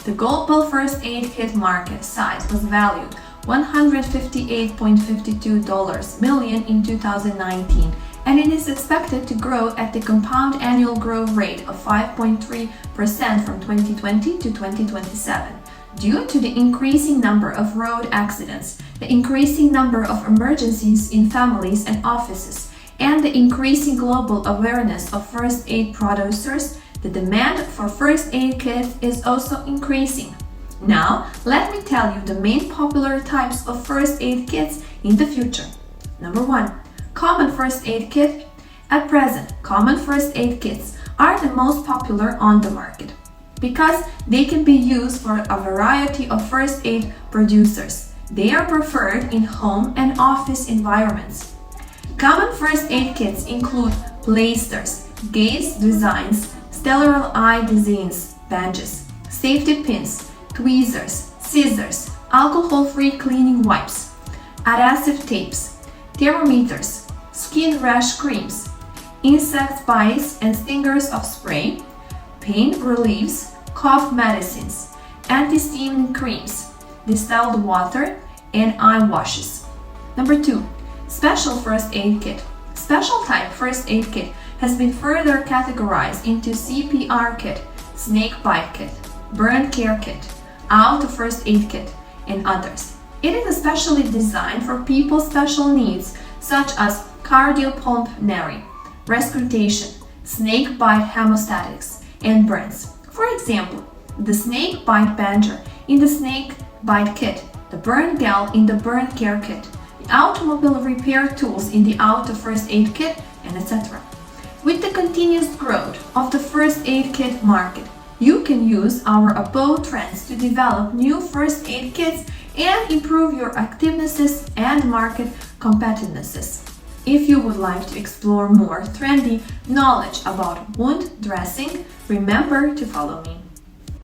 The global first aid kit market size was valued $158.52 million in 2019, and it is expected to grow at the compound annual growth rate of 5.3% from 2020 to 2027. Due to the increasing number of road accidents, the increasing number of emergencies in families and offices, and the increasing global awareness of first aid producers, the demand for first aid kits is also increasing. Now, let me tell you the main popular types of first aid kits in the future. Number 1. Common first aid kit. At present, common first aid kits are the most popular on the market because they can be used for a variety of first aid producers. They are preferred in home and office environments. Common first aid kits include plasters, gauze designs, sterile eye designs, bandages, safety pins, tweezers, scissors, alcohol-free cleaning wipes, adhesive tapes, thermometers, skin rash creams, insect bites and stingers of spray, pain reliefs, cough medicines, anti-steaming creams, distilled water, and eye washes. Number 2. Special first aid kit. Special type first aid kit has been further categorized into CPR kit, snake bite kit, burn care kit, auto first aid kit, and others. It is especially designed for people's special needs such as cardiopulmonary, resuscitation, snake bite hemostatics, and burns. For example, the snake bite bandager in the snake bite kit, the burn gel in the burn care kit, the automobile repair tools in the auto first aid kit, and etc. With the continuous growth of the first aid kit market, you can use our above trends to develop new first aid kits and improve your activenesses and market competitiveness. If you would like to explore more trendy knowledge about wound dressing, remember to follow me.